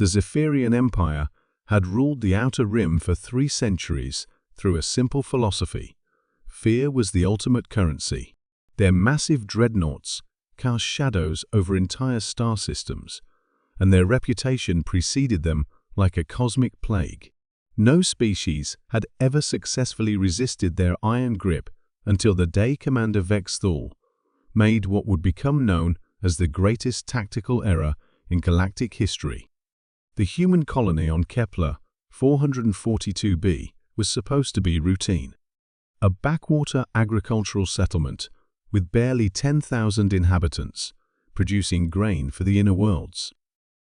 The Zephyrian Empire had ruled the Outer Rim for 3 centuries through a simple philosophy. Fear was the ultimate currency. Their massive dreadnoughts cast shadows over entire star systems, and their reputation preceded them like a cosmic plague. No species had ever successfully resisted their iron grip until the day Commander Vex Thul made what would become known as the greatest tactical error in galactic history. The human colony on Kepler 442b was supposed to be routine. A backwater agricultural settlement with barely 10,000 inhabitants, producing grain for the inner worlds.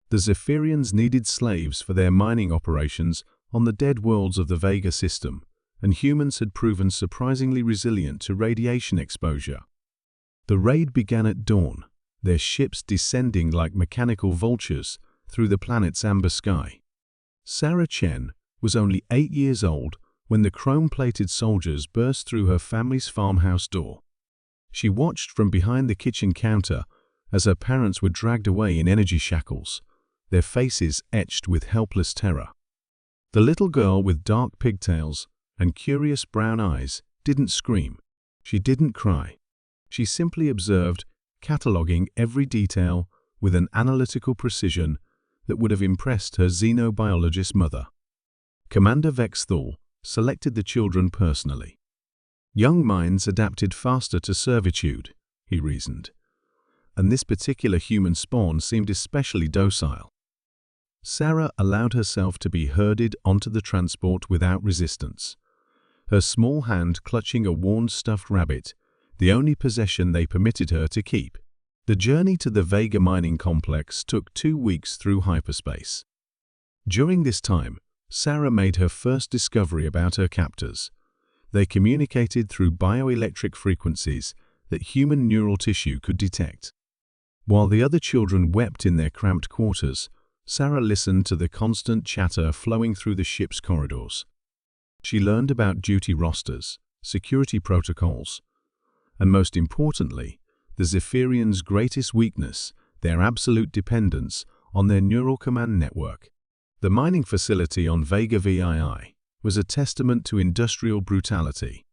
The Zephyrians needed slaves for their mining operations on the dead worlds of the Vega system, and humans had proven surprisingly resilient to radiation exposure. The raid began at dawn, their ships descending like mechanical vultures through the planet's amber sky. Sarah Chen was only 8 years old when the chrome-plated soldiers burst through her family's farmhouse door. She watched from behind the kitchen counter as her parents were dragged away in energy shackles, their faces etched with helpless terror. The little girl with dark pigtails and curious brown eyes didn't scream. She didn't cry. She simply observed, cataloging every detail with an analytical precision that would have impressed her xenobiologist mother. Commander Vex Thul selected the children personally. Young minds adapted faster to servitude, he reasoned, and this particular human spawn seemed especially docile. Sarah allowed herself to be herded onto the transport without resistance, her small hand clutching a worn stuffed rabbit, the only possession they permitted her to keep. The journey to the Vega mining complex took 2 weeks through hyperspace. During this time, Sarah made her first discovery about her captors. They communicated through bioelectric frequencies that human neural tissue could detect. While the other children wept in their cramped quarters, Sarah listened to the constant chatter flowing through the ship's corridors. She learned about duty rosters, security protocols, and most importantly, the Zephyrians' greatest weakness, their absolute dependence on their neural command network. The mining facility on Vega VII was a testament to industrial brutality.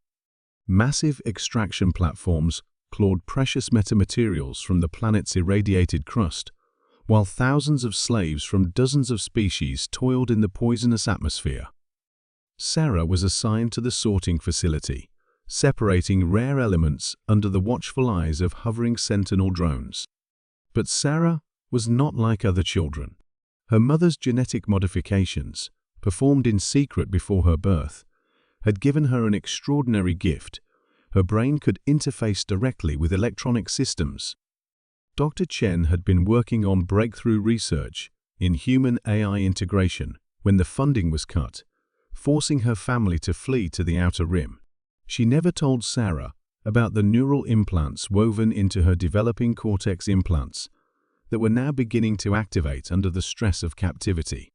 Massive extraction platforms clawed precious metamaterials from the planet's irradiated crust, while thousands of slaves from dozens of species toiled in the poisonous atmosphere. Sarah was assigned to the sorting facility, separating rare elements under the watchful eyes of hovering sentinel drones. But Sarah was not like other children. Her mother's genetic modifications, performed in secret before her birth, had given her an extraordinary gift. Her brain could interface directly with electronic systems. Dr. Chen had been working on breakthrough research in human AI integration when the funding was cut, forcing her family to flee to the Outer Rim. She never told Sarah about the neural implants woven into her developing cortex implants that were now beginning to activate under the stress of captivity.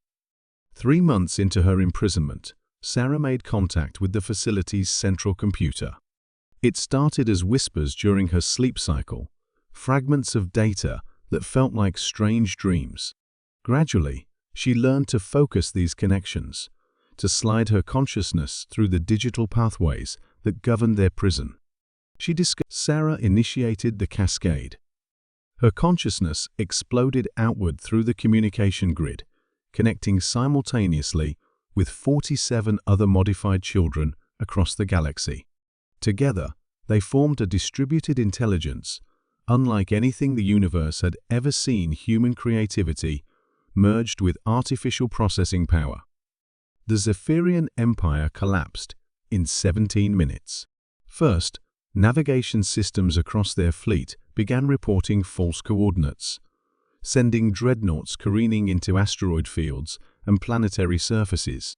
3 months into her imprisonment, Sarah made contact with the facility's central computer. It started as whispers during her sleep cycle, fragments of data that felt like strange dreams. Gradually, she learned to focus these connections, to slide her consciousness through the digital pathways that governed their prison. Sarah initiated the cascade. Her consciousness exploded outward through the communication grid, connecting simultaneously with 47 other modified children across the galaxy. Together, they formed a distributed intelligence, unlike anything the universe had ever seen. Human creativity merged with artificial processing power. The Zephyrian Empire collapsed in 17 minutes. First, navigation systems across their fleet began reporting false coordinates, sending dreadnoughts careening into asteroid fields and planetary surfaces.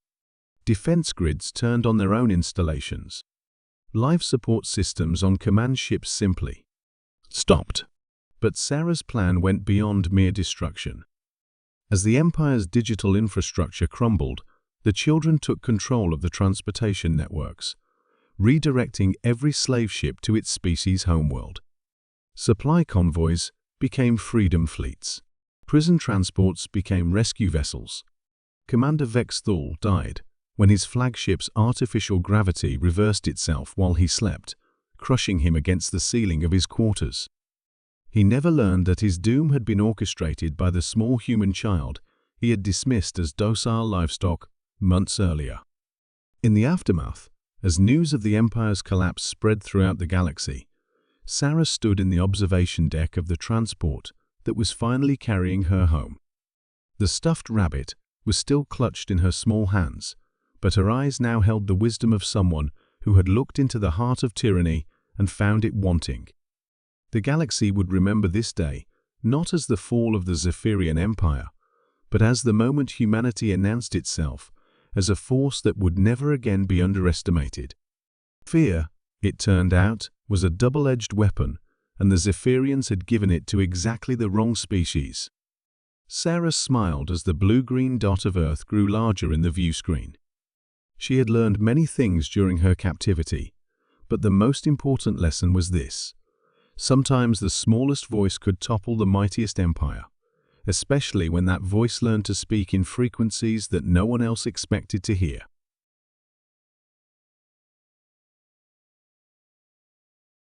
Defense grids turned on their own installations. Life support systems on command ships simply stopped. But Sarah's plan went beyond mere destruction. As the Empire's digital infrastructure crumbled, the children took control of the transportation networks, redirecting every slave ship to its species' homeworld. Supply convoys became freedom fleets. Prison transports became rescue vessels. Commander Vex Thul died when his flagship's artificial gravity reversed itself while he slept, crushing him against the ceiling of his quarters. He never learned that his doom had been orchestrated by the small human child he had dismissed as docile livestock months earlier. In the aftermath, as news of the Empire's collapse spread throughout the galaxy, Sarah stood in the observation deck of the transport that was finally carrying her home. The stuffed rabbit was still clutched in her small hands, but her eyes now held the wisdom of someone who had looked into the heart of tyranny and found it wanting. The galaxy would remember this day not as the fall of the Zephyrian Empire, but as the moment humanity announced itself as a force that would never again be underestimated. Fear, it turned out, was a double-edged weapon, and the Zephyrians had given it to exactly the wrong species. Sarah smiled as the blue-green dot of Earth grew larger in the view screen. She had learned many things during her captivity, but the most important lesson was this: sometimes the smallest voice could topple the mightiest empire, especially when that voice learned to speak in frequencies that no one else expected to hear.